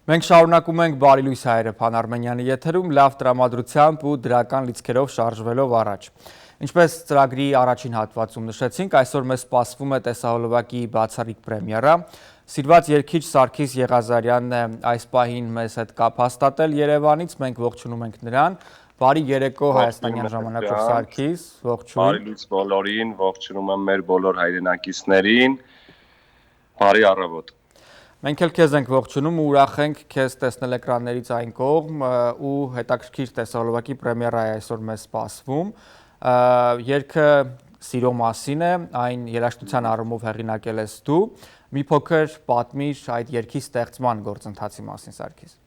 Մենք շարունակում ենք Բարի լույս հայերը Փան Արմենյանի եթերում լավ տրամադրությամբ ու դրական լիցքերով շարժվելով առաջ։ Ինչպես ծրագրի առաջին հատվածում նշեցինք, այսօր մեզ սպասվում է տեսահոլովակի բացառիկ պրեմիերա։ Սիրված երգիչ Սարգիս Եղազարյանն է այս պահին մեզ հետ կապ հաստատել Երևանից, մենք ողջունում ենք նրան։ Բարի երեկո Հայաստանյան ժամանակով Սարգիս, ողջույն։ Բարի լույս բոլորին, ողջունում եմ մեր բոլոր հայրենակիցներին։ Բարի առավոտ։ Մենք էլ քեզ ենք ողջունում ու ուրախ ենք քեզ տեսնել էկրաններից այն կողմ ու հետաքրքիր տեսահոլովակի պրեմիերա է այսօր մեզ սպասվում։ Երգը սիրո մասին է, այն երաժշտության առումով հեղինակել ես դու։ Մի փոքր պատմիր այդ երգի ստեղծման գործընթացի մասին, Սարգիս։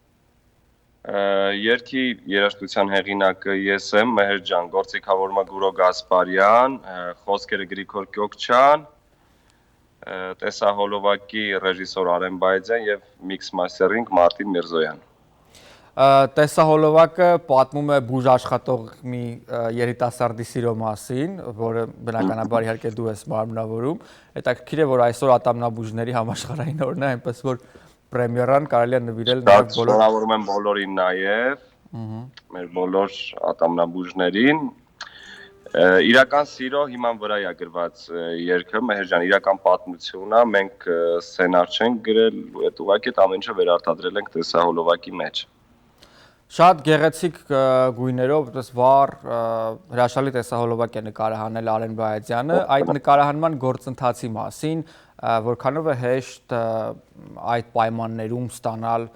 Երգի երաժշտության հեղինակը ես եմ, Մեհեր ջան, գործիքավորումը Գուրո Գասպարյան, խոսքերը Գրիգոր Կյոքչյան, տեսահոլովակի ռեժիսոր Արեն Բայձյան եւ միքս մաստերինգ Մարտին Միրզոյան։ Տեսահոլովակը պատմում է բուժ աշխատող մի երիտասարդի սիրո մասին, որը բնականաբար իհարկե դու ես մարմնավորում։ Հետաքրքիր է, որ այսօր ատամնաբուժների համաշխարհային օրն է, այնպես որ պրեմիերան կարելի է նվիրել նաև բոլոր։ Շնորհավորում եմ բոլորին նաև, մեր բոլոր ատամնաբուժներին։ Իրական սիրո հիման վրա է գրված երգը, Մեհեր ջան, իրական պատմություն է, մենք սցենար չենք գրել, այդ ուղղակի ամեն ինչը վերարտադրել ենք տեսահոլովակի մեջ։ Շատ գեղեցիկ գույներով, այդպես վառ, հրաշալի տեսահոլովակ է նկարահանել Արեն Բայազյանը, այդ նկարահանման գործընթացի մասին, որքանով է հեշտ այդ պայմաններում ստանալ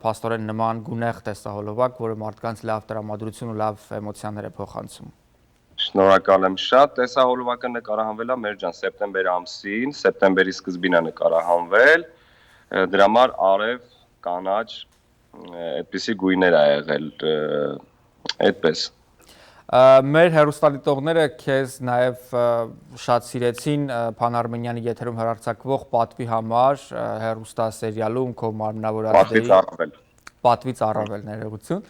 փաստորեն նման գունեղ տեսահոլովակ, որը մարդկանց լավ տրամադրություն ու լավ էմոցիաներ է փոխանցում։ Շնորհակալ եմ շատ, տեսահոլովակը նկարահանվել է մեր ջան սեպտեմբեր ամսին, սեպտեմբերի սկզբին է նկարահանվել, դրա համար արև, կանաչ, այդպիսի գույներ ա եղել, այդպես։ Մեր հեռուստադիտողները քեզ նաև շատ սիրեցին Փան Արմենյանի եթերում հեռարձակվող Պատվի համար հեռուստասերիալում քո մարմնավորած դերի Պատվից առավել ներողություն։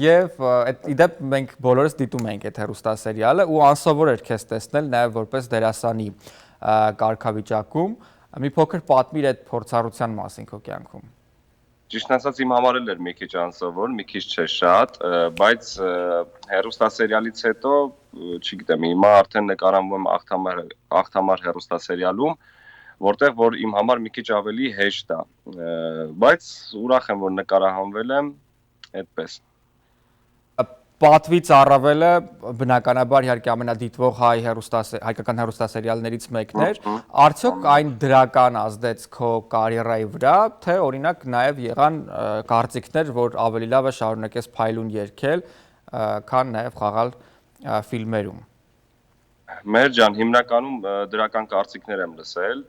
Եվ իդեպ մենք բոլորս դիտում ենք այդ հեռուստասերիալը ու անսովոր էր քեզ տեսնել նաև որպես դերասանի կարգավիճակում։ Մի փոքր պատմիր այդ փորձառության մասին քո կյանքում։ Ճիշտ ասած իմ համար էլ էր մի քիչ անսովոր, մի քիչ չէ շատ, բայց հեռուստասերիալից հետո, չգիտեմ, հիմա արդեն նկարահանվում եմ Ախթամար հեռուստասերիալում, որտեղ որ իմ համար մի քիչ ավելի հեշտ է, բայց ուրախ եմ, որ նկարահանվել եմ, այդպես։ Պատվից առավելը բնականաբար իհարկե ամենադիտվող հայկական հեռուստասերիալներից մեկն էր, արդյոք այն դրական ազդեց քո կարիերայի վրա, թե օրինակ նաև եղան կարծիքներ, որ ավելի լավ է շարունակես փայլուն երգել, քան նաև խաղալ ֆիլմերում։ Մեր ջան, հիմնականում դրական կարծիքներ եմ լսել,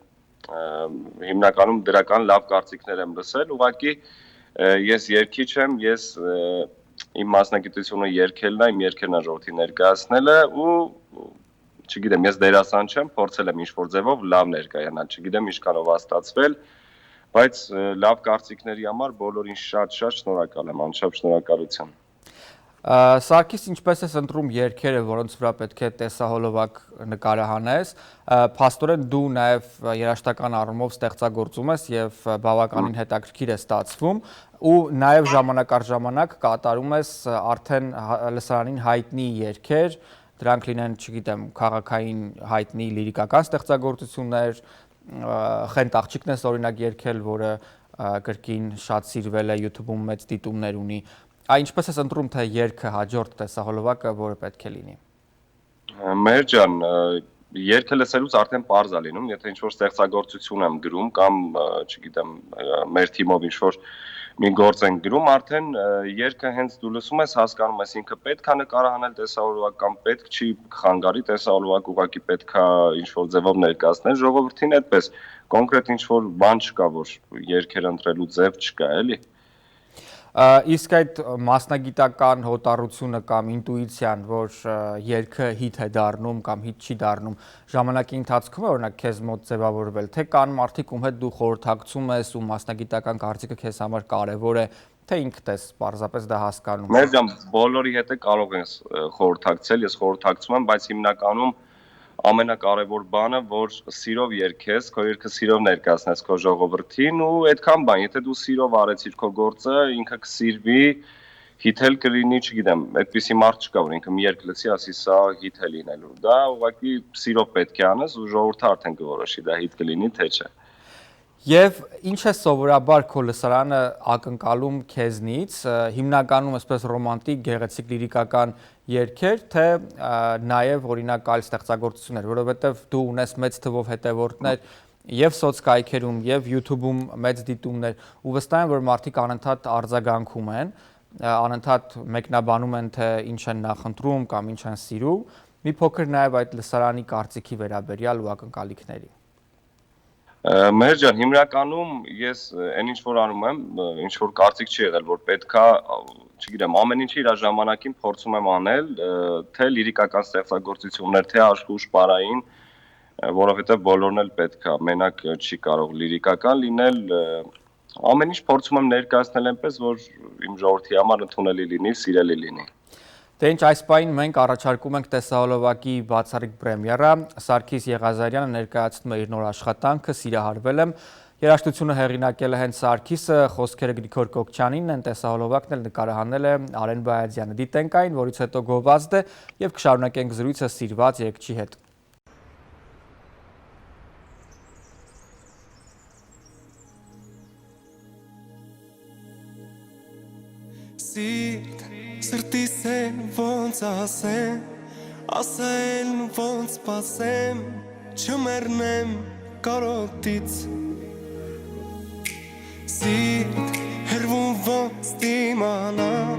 հիմնականում դրական լավ կարծիքներ եմ լսել, ուղղակի ես երգիչ եմ, ես իմ մասնագիտությունը երգելն է, իմ երգերն է ժողովրդի ներկայացնելը ու չգիտեմ, ես դերասան չեմ, փորձել եմ ինչ-որ ձևով լավ ներկայանալ, չգիտեմ ինչքանով է ստացվել, բայց լավ կարծիքների համար բոլորին շատ-շատ շնորհակալ եմ, անչափ շնորհակալություն։ Սարգիս, ինչպես ես ընտրում երգերը, որոնց վրա պետք է տեսահոլովակ նկարահանես, փաստորեն դու նաև երաժշտական առումով ստեղծագործում ես եւ բավականին հետաքրքիր է ստացվում ու նաև ժամանակ առ ժամանակ կատարում ես արդեն լսարանին հայտնի երգեր, դրանք լինեն, չգիտեմ, քաղաքային հայտնի լիրիկական ստեղծագործություններ, Խենթ աղջիկն ես օրինակ երգել, որը կրկին շատ սիրվել է YouTube-ում մեծ դիտումներ ունի։ Ինչպես ես ընտրում, թե երգը հաջորդ տեսահոլովակը, որը պետք է լինի։ Մեր ջան, երգը լսելուց արդեն պարզ է լինում, եթե ինչ-որ ստեղծագործություն եմ գրում կամ, չգիտեմ, մեր թիմով ինչ-որ մի գործ ենք գրում, արդեն երգը հենց դու լսում ես, հասկանում ես ինքը պետք է նկարահանել տեսահոլովակ կամ պետք չի խանգարի տեսահոլովակ ուղղակի պետք է ինչ-որ ձևով ներկայացնել ժողովրդին, այդպես կոնկրետ ինչ-որ բան չկա, որ երգեր ընտրելու ձև չկա, էլի։ Իսկ այդ մասնագիտական հոտառությունը կամ ինտուիցիան, որ երգը հիթ է դառնում կամ հիթ չի դառնում, ժամանակի ընթացքում է օրինակ քեզ մոտ ձևավորվել, թե կան մարդիկ, ում հետ դու խորհրդակցում ես ու մասնագիտական կարծիքը քեզ համար կարևոր է, թե ինքդ ես պարզապես դա հասկանում։ Մեր ջան, բոլորի հետ է կարող ես խորհրդակցել, ես խորհրդակցում եմ, բայց հիմնականում ամենակարևոր բանը, որ սիրով երգես, քո երգը սիրով ներկայացնես քո ժողովրդին ու այդքան բան, եթե դու սիրով արեցիր քո գործը, ինքը կսիրվի, հիթել կլինի, չգիտեմ, այդպիսի մարդ չկա, որ ինքը մի երգ լսի, ասի սա հիթ է լինելու։ Դա ուղղակի սիրով պետք է անես ու ժողովուրդը արդեն կորոշի, դա հիթ կլինի, թե չէ։ Եվ ինչ է սովորաբար քո լսարանը ակնկալում քեզնից, հիմնականում այսպես ռոմանտիկ, գեղեցիկ լիրիկական երգեր, թե նաև օրինակ այլ ստեղծագործություններ, որովհետև դու ունես մեծ թվով հետևորդներ եւ սոցկայքերում եւ YouTube-ում մեծ դիտումներ, ու վստահ եմ, որ մարդիկ անընդհատ արձագանքում են, անընդհատ մեկնաբանում են, թե ինչ են նախընտրում կամ ինչ են սիրում, մի փոքր նաև այդ լսարանի կարծիքի վերաբերյալ ու ակնկալիքների։ Մեր ջան, հիմնականում ես այն ինչ որ անում եմ, ինչ որ կարծիք չի եղել, որ պետքա, չգիտեմ, ամեն ինչը իր ժամանակին փորձում եմ անել, թե լիրիկական ստեղծագործություններ, թե աշխուժ պարային, որովհետև բոլորն էլ պետքա, մենակ չի կարող լիրիկական լինել, ամեն ինչ փորձում եմ ներկայացնել այնպես, որ իմ ժողովրդի համար ընդունելի լինի, սիրելի լինի։ Դե ինչ այս պահին մենք առաջարկում ենք տեսահոլովակի բացառիկ պրեմիերա, Սարգիս Եղազարյանը ներկայացնում է իր նոր աշխատանքը «Սիրահարվել եմ», երաժշտությունը հեղինակել է հենց Սարգիսը, խոսքերը Գրիգոր Կոկչյանինն են, տեսահոլովակն էլ նկարահանել է Արեն Բայազյանը։ Դիտենք այն, որից հետո գովազդ է եւ կշարունակենք զրույցը սիրված երգչի հետ։ Սրտիս է ոնց ասեմ, ասել ոնց սպասեմ, չմեռնեմ կարոտից։ Սիրտ հերվում ոնց դիմանամ,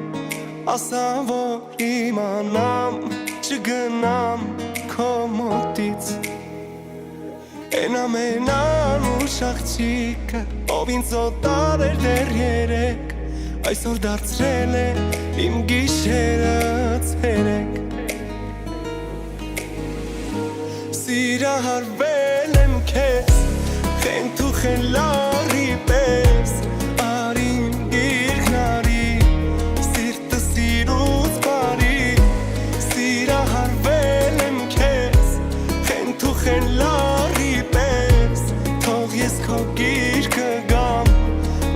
ասա որ իմանամ, չգնամ քո մոտից։ Են ամենան ուշ աղջիկը, ով ինձ օտար էր դեռ երեկ, այսօր դարձրել է իմ գիշերը ցերեկ։ Սիրահարվել եմ քեզ, խենթ ու խելարի պես, արին գիրքնարի, սիրտը սիրուց բարի։ Սիրահարվել եմ քեզ, խենթ ու խելարի պես, թող ես քո գիրքը գամ,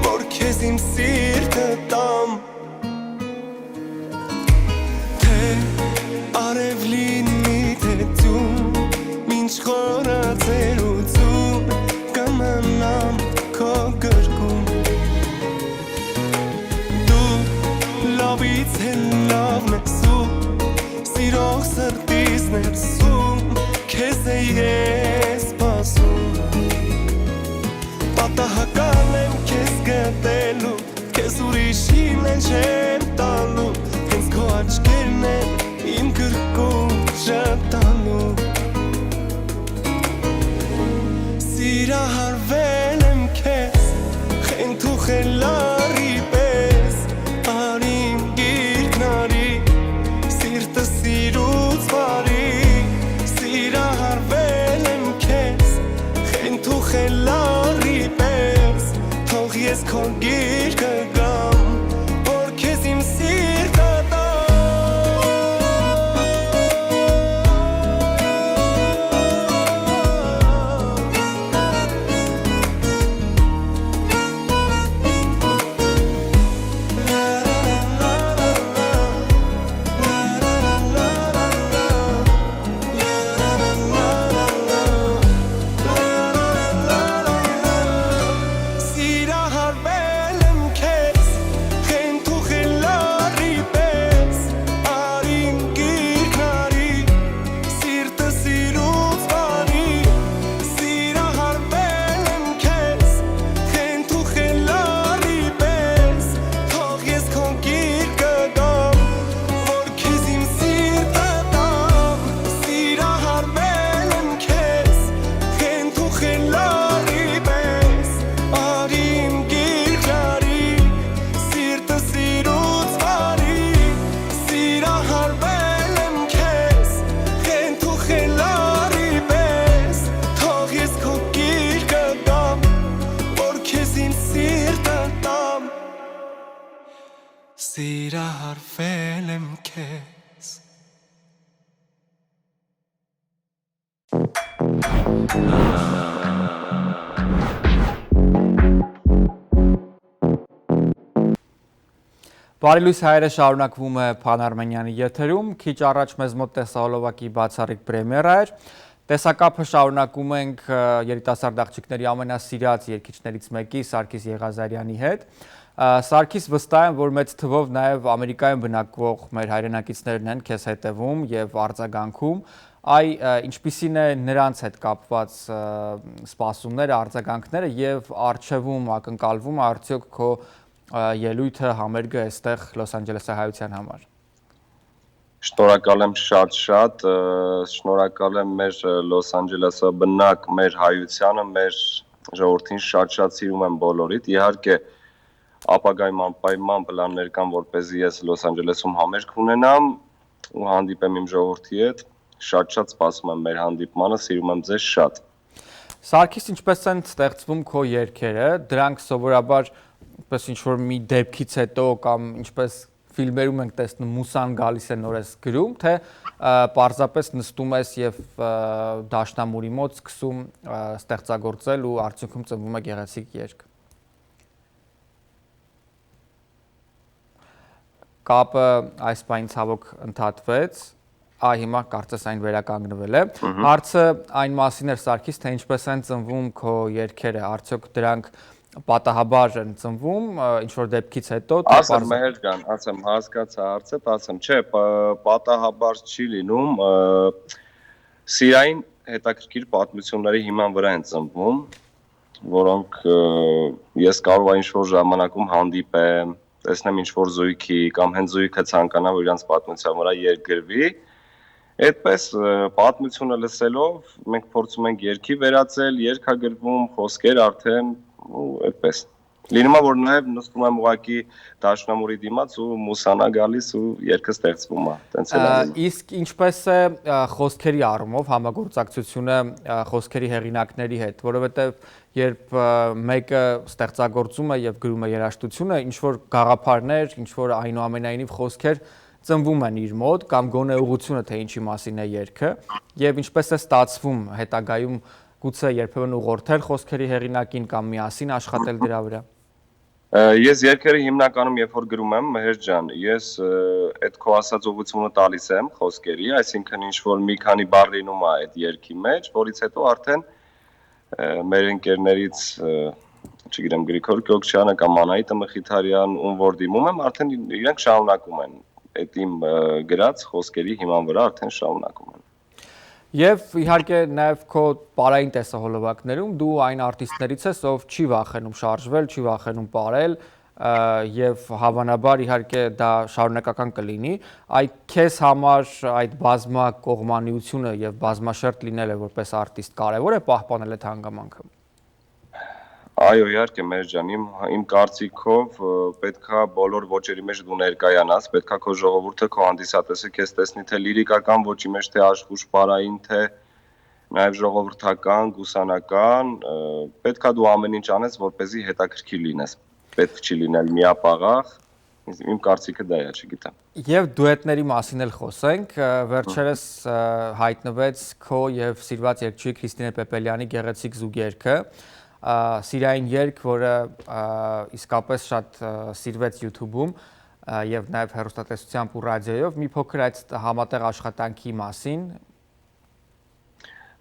որ քեզ իմ սիրտը տամ։ Թե արև լինի թե ձուն, մինչ խորացերություն, կմնամ քո գրկում։ Դու լավից էլ լավն ես ու, սիրող սրտիս ներսում, քեզ է ես սպասում։ Պատահական եմ քեզ գտելու, քեզ ուրիշին են չեմ տալու, հենց քո աչքերն են իմ գրկում ժպտալու։ Սիրահարվել եմ քեզ, խենթ ու խելարի պես, արին գիրքնարի, սիրտը սիրուց բարի։ Սիրահարվել եմ քեզ, խենթ ու խելարի պես, թող ես քո գիրքը գամ, որ քեզ իմ սիրտը տամ։ Սիրահարվել եմ քեզ, խենթ ու խելարի պես, արին գիրքնարի, սիրտը սիրուց բարի։ Սիրահարվել եմ քեզ, խենթ ու խելարի պես, թող ես քո գիրքը գամ, որ քեզ իմ սիրտը տամ։ Սիրահարվել եմ քեզ, խենթ ու խելարի պես, արին գիրքնարի, սիրտը սիրուց բարի։ Սիրահարվել եմ քեզ, խենթ ու խելարի պես, թող ես քո գիրքը գամ, որ քեզ իմ սիրտը տամ։ Սիրահարվել եմ քեզ։ Բարի լույս հայերը շարունակվում է Փան Արմենյանի եթերում, քիչ առաջ մեզ մոտ տեսահոլովակի բացառիկ պրեմիերա էր, տեսակապը շարունակում ենք երիտասարդ աղջիկների ամենասիրած երգիչներից մեկի Սարգիս Եղազարյանի հետ, Սարգիս վստահ եմ, որ մեծ թվով նաև Ամերիկայում բնակվող մեր հայրենակիցներն են քեզ հետևում և արձագանքում, ինչպիսին է նրանց հետ կապված սպասումները, արձագանքները և առջևում ակնկալվում արդյոք քո ելույթը համերգը այստեղ Լոս Անջելեսի հայության համար։ Շնորհակալ եմ շատ, շնորհակալ եմ մեր Լոս Անջելեսի բնակ, մեր հայությանը, մեր ժողովրդին շատ սիրում եմ բոլորիդ։ Իհարկե ապագայում անպայման պլաններ կան, որպեսզի ես Լոս Անջելեսում համերգ ունենամ ու հանդիպեմ իմ ժողովրդի հետ։ Շատ սպասում եմ մեր հանդիպմանը, սիրում եմ ձեզ շատ։ Սարգիս, ինչպես են ստեղծվում քո երգերը, դրանք սովորաբար պես ինչ-որ մի դեպքից հետո կամ ինչպես ֆիլմերում ենք տեսնում մուսան գալիս է նորես գրում, թե պարզապես նստում ես և դաշնամուրի մոտ սկսում ստեղծագործել ու արդյունքում ծնվում է գեղեցիկ երգ։ Կապը այս պահին ցավոք ընդհատվեց, հիմա կարծես այն վերականգնվել է։ Հարցը այն մասին էր Սարգիս, թե ինչպես են ծնվում քո երգերը, արդյոք դրանք պատահաբար են ծնվում, ինչ-որ դեպքից հետո։ Ասեմ Մեհեր ջան, ասեմ հասկացա հարցը, ասեմ, չէ, պատահաբար չի լինում, սիրային հետաքրքիր պատմությունների հիման վրա են ծնվում, որոնք ես կարող եմ ինչ-որ ժամանակում հանդիպեմ, տեսնեմ ինչ-որ զույգի կամ հենց զույգը ցանկանա, որ իրանց պատմության վրա երգ գրվի։ Այդպես պատմությունը լսելով մենք փորձում ենք երգի վերածել, երգ է գրվում, խոսքեր արդեն ու այդպես։ Լինում է, որ նաև նստում եմ ուղղակի դաշնամուրի դիմաց ու մուսանա գալիս ու երգը ստեղծվում է, տենց էլ է։ Իսկ ինչպես է խոսքերի առումով համագործակցությունը խոսքերի հեղինակների հետ, որովհետև երբ մեկը ստեղծագործում է և գրում է երաժշտությունը, ինչ-որ գաղափարներ, ինչ-որ այնուամենայնիվ խոսքեր ծնվում են իր մոտ կամ գոնե ուղղությունը, թե ինչի մասին է երգը, և ինչպես է ստացվում հետագայում գուցե երբեմն ուղղորդել խոսքերի հեղինակին կամ միասին աշխատել դրա վրա։ Ես երգերը հիմնականում երբ որ գրում եմ, Մեհեր ջան, ես այդ քո ասած ուղղությունը տալիս եմ խոսքերի, այսինքն ինչ որ մի քանի բառ լինում է այդ երգի մեջ, որից հետո արդեն մեր ընկերներից, չգիտեմ, Գրիգոր Կոկչյանը կամ Անահիտը Մխիթարյան, ում որ դիմում եմ, արդեն իրենք շարունակում են այդ իմ գրած խոսքերի հիման վրա արդեն շարունակում են։ Եվ իհարկե նաև քո պարային տեսահոլովակներում դու այն արտիստներից ես, ով չի վախենում շարժվել, չի վախենում պարել և հավանաբար իհարկե դա շարունակական կլինի, քեզ համար այդ բազմակողմանիությունը և բազմաշերտ լինելը որպես արտիստ կարևոր է պահպանել այդ հանգամանքը։ Այո, իհարկե Մեհեր ջան, իմ կարծիքով պետքա բոլոր ոճերի մեջ դու ներկայանաս, պետքա քո ժողովուրդը, քո հանդիսատեսը քեզ տեսնի թե լիրիկական ոճի մեջ, թե աշխուժ պարային, թե նաև ժողովրդական, գուսանական, պետքա դու ամեն ինչ անես, որպեսզի հետաքրքիր լինես։ Պետք չի լինել միապաղաղ, իմ կարծիքը դա է, չգիտեմ։ Եվ դուետների մասին էլ խոսենք, վերջերս հայտնվեց քո և սիրված երգչուհի Քրիստինե Պեպելյանի գեղեցիկ զուգերգը, սիրային երգ, որը իսկապես շատ սիրվեց YouTube-ում և նաև հեռուստատեսությամբ ու ռադիոյով, մի փոքր այդ համատեղ աշխատանքի մասին։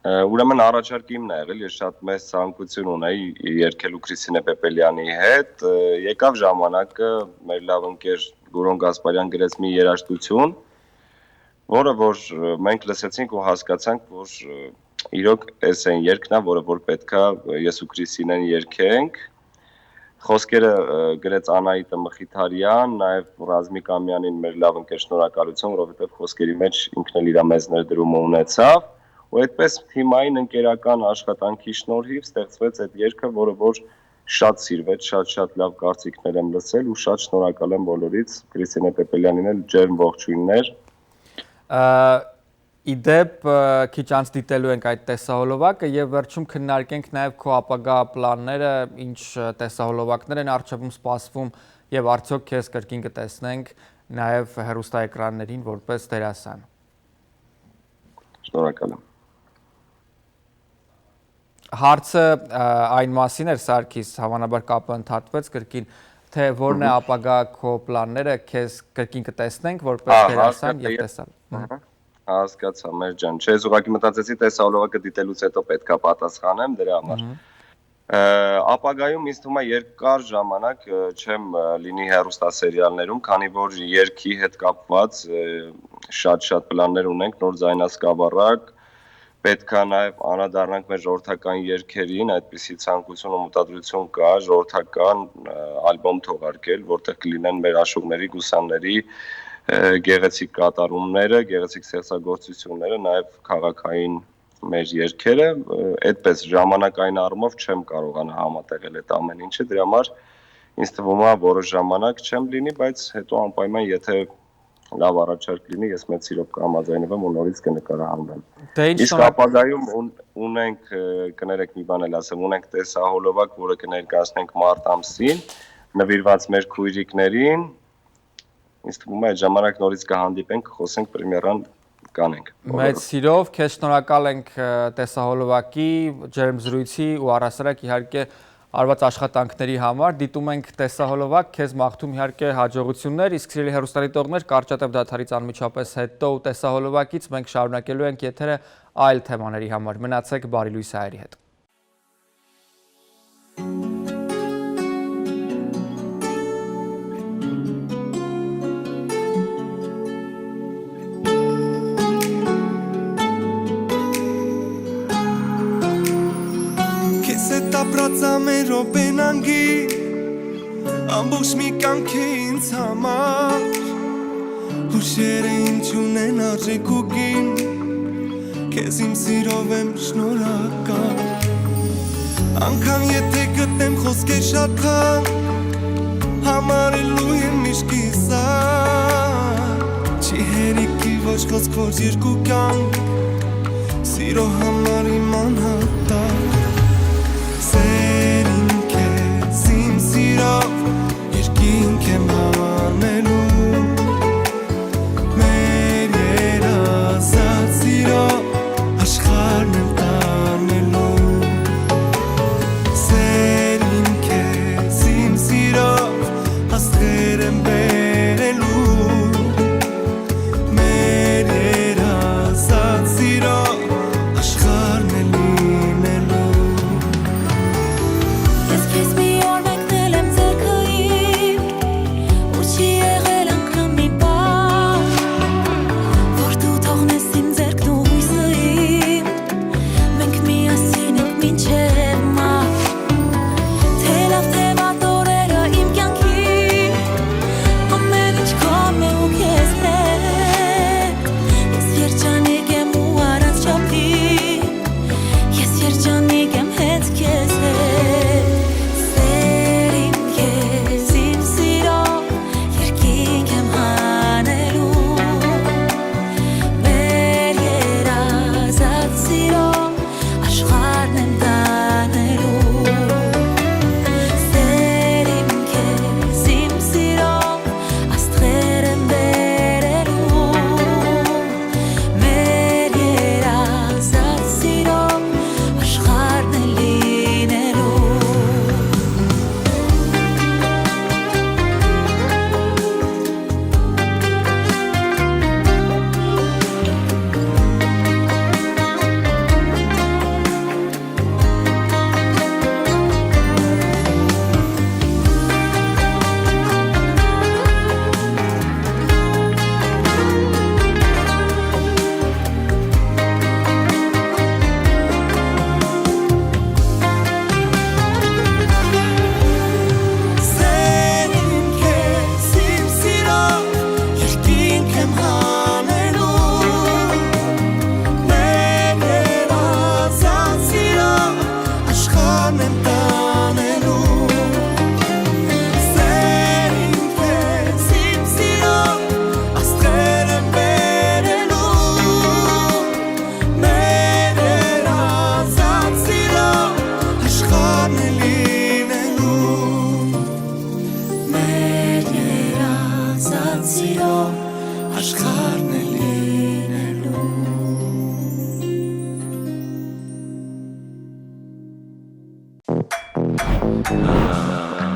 Ուրեմն առաջարկը իմն է եղել, ես շատ մեծ ցանկություն ունեի երգելու Քրիստինե Պեպելյանի հետ, եկավ ժամանակը, մեր լավ ընկեր Գուրոն Գասպարյան գրեց մի երաժշտություն, որը որ մենք լսեցինք ու հասկացանք, որ իրոք այս այն երգն է, որը որ պետքա ես ու Քրիստինեն երգենք։ Խոսքերը գրեց Անահիտը Մխիթարյան, նաև Ռազմիկ Ամյանին մեր լավ ընկեր շնորհակալություն, որովհետև խոսքերի մեջ ինքն էլ իր մեծ ներդրումը ունեցավ, ու այդպես թիմային ընկերական աշխատանքի շնորհիվ ստեղծվեց այդ երգը, որը որ շատ սիրվեց, շատ լավ կարծիքներ եմ լսել ու շատ շնորհակալ եմ բոլորից, Քրիստինե Պեպելյանին էլ ջերմ ողջույններ։ Իդեպ քիչ անց դիտելու ենք այդ տեսահոլովակը և վերջում քննարկենք նաև քո ապագա պլանները, ինչ տեսահոլովակներ են առջևում սպասվում և արդյոք քեզ կրկին կտեսնենք նաև հեռուստաէկրաններին որպես դերասան։ Շնորհակալ եմ։ Հարցը այն մասին էր Սարգիս, հավանաբար կապը ընդհատվեց կրկին, թե որն է ապագա քո պլանները, քեզ կրկին կտեսնենք որպես դերասան եւ տեսալ։ Հասկացա, մեր ջան, չէ, ես ուղղակի մտածեցի տեսահոլովակը դիտելուց հետո պետքա պատասխանեմ դրա համար։ Ապագայում ինձ թվում է երկար ժամանակ չեմ լինի հեռուստասերիալներում, քանի որ երգի հետ կապված շատ պլաններ ունենք, նոր ձայնասկավառակ, պետքա նաև անդրադառնանք մեր ժողովրդական երգերին, այդպիսի ցանկություն ու մտադրություն կա, ժողովրդական ալբոմ թողարկել, որտեղ կլինեն մեր աշուկների, գուսանների գեղեցիկ կատարումները, գեղեցիկ ստեղծագործությունները, նաև քաղաքային մեր երգերը, այդպես ժամանակային առումով չեմ կարողանա համատեղել այդ ամեն ինչը, դրա համար ինձ թվում է որոշ ժամանակ չեմ լինի, բայց հետո անպայման եթե լավ առաջարկ լինի, ես մեծ սիրով կհամաձայնվեմ ու նորից կնկարահանվեմ։ Իսկ ապագայում ունենք, կներեք մի բան էլ ասեմ, ունենք տեսահոլովակ, որը կներկայացնենք մարտ ամսին, նվիրված մեր քույրիկներին, ինձ թվում է այդ ժամանակ նորից կհանդիպենք, խոսենք պրեմիերան կանենք։ Մեծ սիրով, քեզ շնորհակալ ենք տեսահոլովակի, ջերմ զրույցի ու առհասարակ իհարկե արված աշխատանքների համար, դիտում ենք տեսահոլովակ, քեզ մաղթում իհարկե հաջողություններ, իսկ սիրելի հեռուստադիտողներ, կարճատև դադարից անմիջապես հետո տեսահոլովակից մենք շարունակելու ենք եթերը այլ թեմաների համար։ Մնացեք բարի լույս հայերի հետ։ Ապրած ամեն րոպենանգի ամբողջ մի կյանք է ինձ համար հուշերը ինչ ունեն արժեք ու գին քեզ իմ սիրով եմ շնորհակալ անգամ եթե գտնեմ խոսքեր շատ խան համարելու եմ միշտ կիսար չի հերիքի ոչ խոսք որ երկու կյանք սիրո համար իմ անհատակ Սերին քեզ իմ սիրով երկինք եմ հանելու մեր երազած սիրով աշխարհն եմ տանելու Սերին քեզ իմ սիրով աստղեր եմ բերելու մեր երազած սիրով աշխարհն է լինելու Ա